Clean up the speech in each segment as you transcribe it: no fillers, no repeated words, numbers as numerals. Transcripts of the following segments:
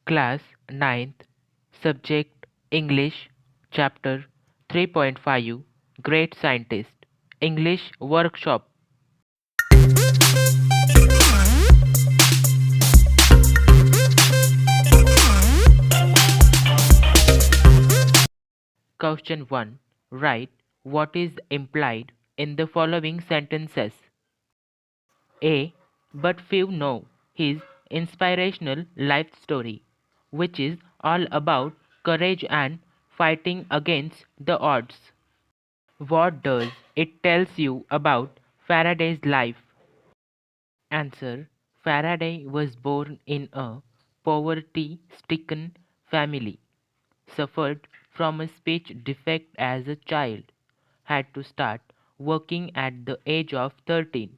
Class ninth, Subject English, Chapter 3.5, Great Scientist, English Workshop. Question 1. Write what is implied in the following sentences. A. But few know his inspirational life story, which is all about courage and fighting against the odds. What does it tells you about Faraday's life? Answer. Faraday was born in a poverty-stricken family, suffered from a speech defect as a child, had to start working at the age of 13.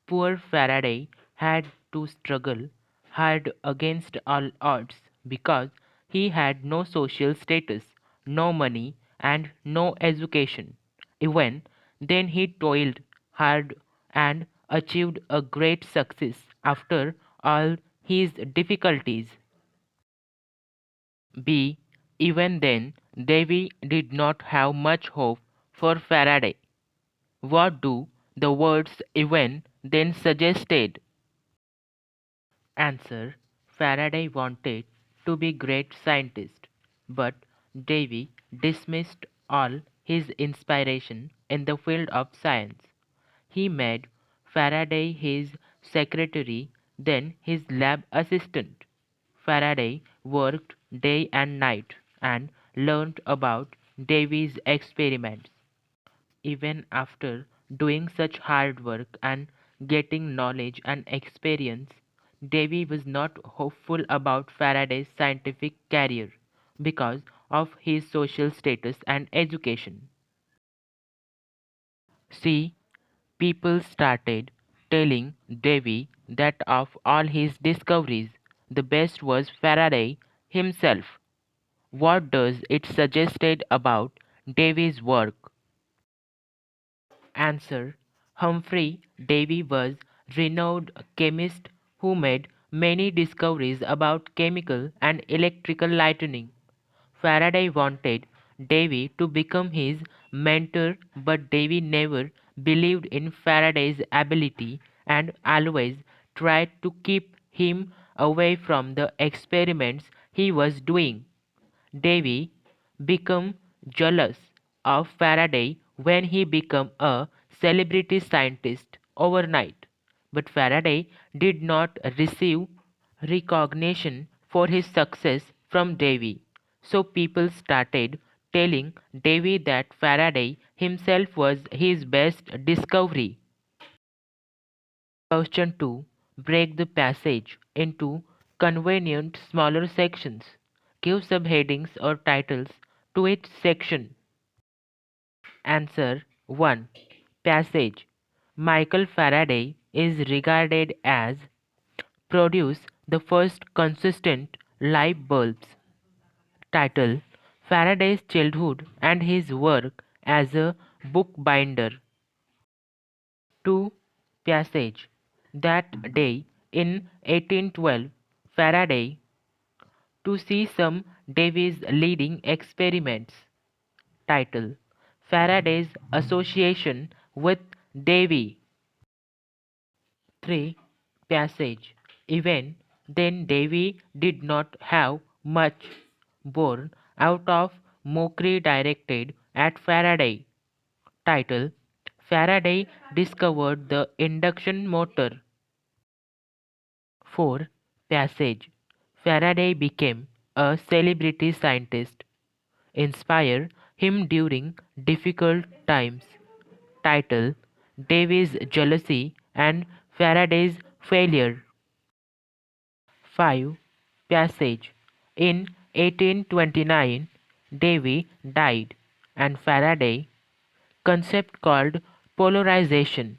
Poor Faraday had to struggle hard against all odds because he had no social status, no money, and no education. Even then, he toiled hard and achieved a great success after all his difficulties. B. Even then, Davy did not have much hope for Faraday. What do the words even then suggested? Answer. Faraday wanted to be great scientist, but Davy dismissed all his inspiration in the field of science. He made Faraday his secretary, then his lab assistant. Faraday worked day and night and learned about Davy's experiments. Even after doing such hard work and getting knowledge and experience, Davy was not hopeful about Faraday's scientific career because of his social status and education. See, people started telling Davy that of all his discoveries, the best was Faraday himself. What does it suggested about Davy's work? Answer. Humphrey Davy was renowned chemist who made many discoveries about chemical and electrical lightning. Faraday wanted Davy to become his mentor, but Davy never believed in Faraday's ability and always tried to keep him away from the experiments he was doing. Davy became jealous of Faraday when he became a celebrity scientist overnight. But Faraday did not receive recognition for his success from Davy. So people started telling Davy that Faraday himself was his best discovery. Question 2. Break the passage into convenient smaller sections. Give subheadings or titles to each section. Answer 1. Passage. Michael Faraday is regarded as produced the first consistent light bulbs. Title. Faraday's childhood and his work as a bookbinder. 2. Passage. That day in 1812, Faraday to see some Davy's leading experiments. Title. Faraday's association with Davy. 3. Passage. Even then Davy did not have much born out of mockery directed at Faraday. Title. Faraday discovered the induction motor. 4. Passage. Faraday became a celebrity scientist. Inspire him during difficult times. Title. Davy's jealousy and Faraday's failure. 5. Passage. In 1829, Davy died, and Faraday concept called polarization.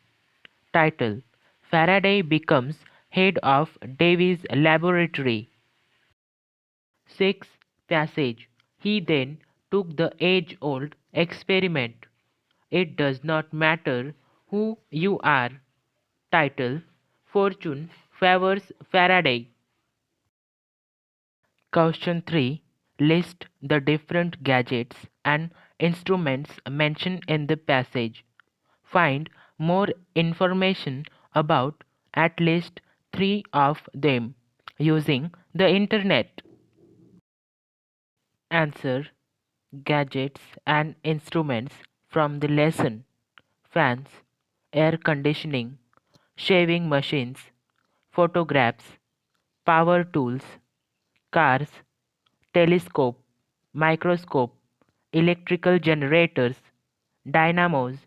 Title. Faraday becomes head of Davy's laboratory. 6. Passage. He then took the age-old experiment. It does not matter who you are. Title. Fortune favors Faraday. Question 3. List the different gadgets and instruments mentioned in the passage. Find more information about at least three of them using the internet. Answer: gadgets and instruments from the lesson: fans, air conditioning, shaving machines, photographs, power tools, cars, telescope, microscope, electrical generators, dynamos,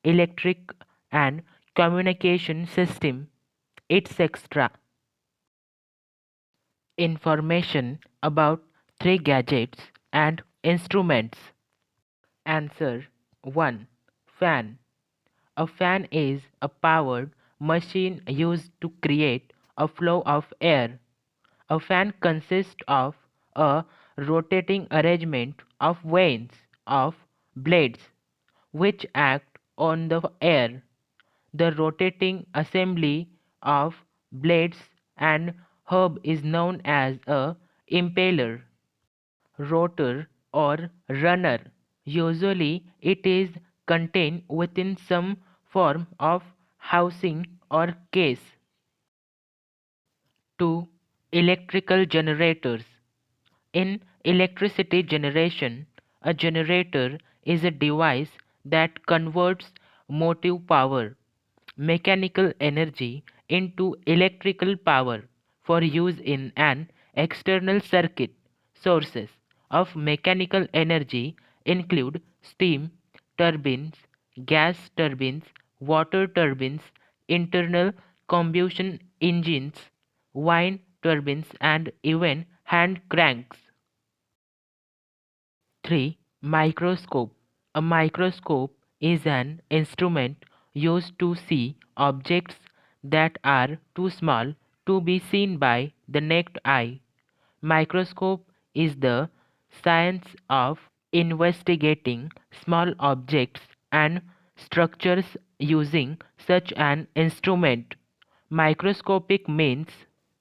electric and communication system, etc. Information about three gadgets and instruments. Answer: 1. Fan. A fan is a powered machine used to create a flow of air. A fan consists of a rotating arrangement of vanes of blades which act on the air. The rotating assembly of blades and hub is known as a impeller, rotor, or runner. Usually it is contained within some form of housing or case. 2. Electrical generators. In electricity generation, a generator is a device that converts motive power, mechanical energy, into electrical power for use in an external circuit. Sources of mechanical energy include steam turbines, gas turbines, water turbines, internal combustion engines, wind turbines, and even hand cranks. 3. Microscope. A microscope is an instrument used to see objects that are too small to be seen by the naked eye. Microscope is the science of investigating small objects and structures using such an instrument. Microscopic means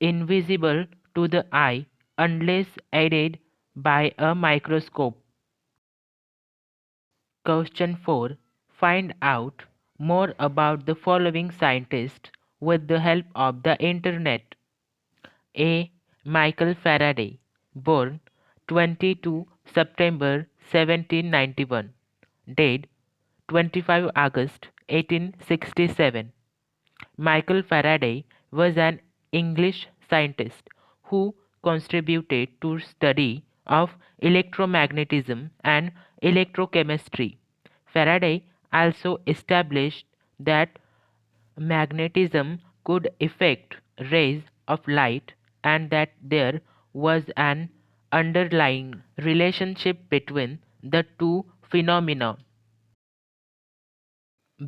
invisible to the eye unless aided by a microscope. Question 4. Find out more about the following scientists with the help of the internet. A. Michael Faraday, born 22 September 1791, died 25 August 1867. Michael Faraday was an English scientist who contributed to study of electromagnetism and electrochemistry. Faraday also established that magnetism could affect rays of light and that there was an underlying relationship between the two phenomena.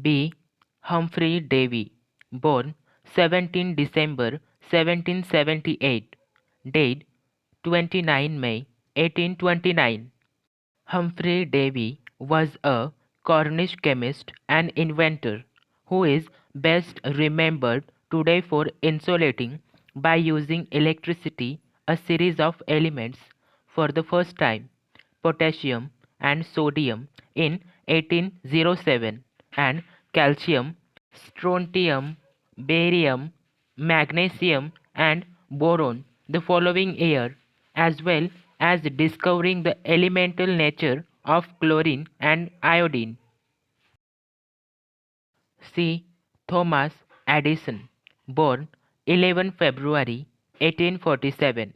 B. Humphrey Davy, born 17 December 1778, died 29 May 1829. Humphrey Davy was a Cornish chemist and inventor who is best remembered today for insulating by using electricity a series of elements for the first time: potassium and sodium in 1807, and calcium, strontium, barium, magnesium, and boron the following year, as well as discovering the elemental nature of chlorine and iodine. C. Thomas Edison, born 11 February 1847,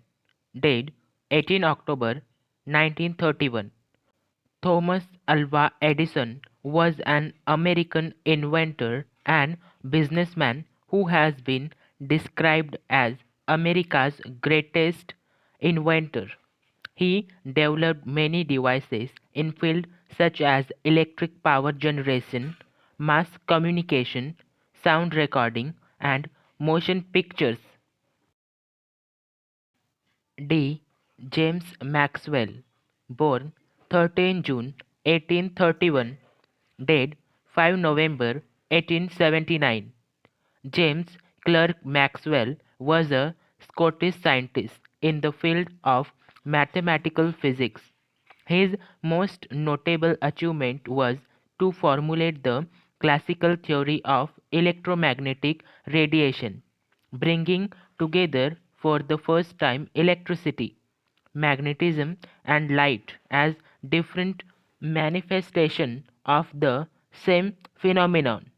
died 18 October 1931. Thomas Alva Edison was an American inventor and businessman who has been described as America's greatest inventor. He developed many devices in fields such as electric power generation, mass communication, sound recording, and motion pictures. D. James Maxwell, born 13 June 1831, died 5 November 1879. James Clerk Maxwell was a Scottish scientist in the field of mathematical physics. His most notable achievement was to formulate the classical theory of electromagnetic radiation, bringing together for the first time electricity, magnetism, and light as different manifestations of the same phenomenon.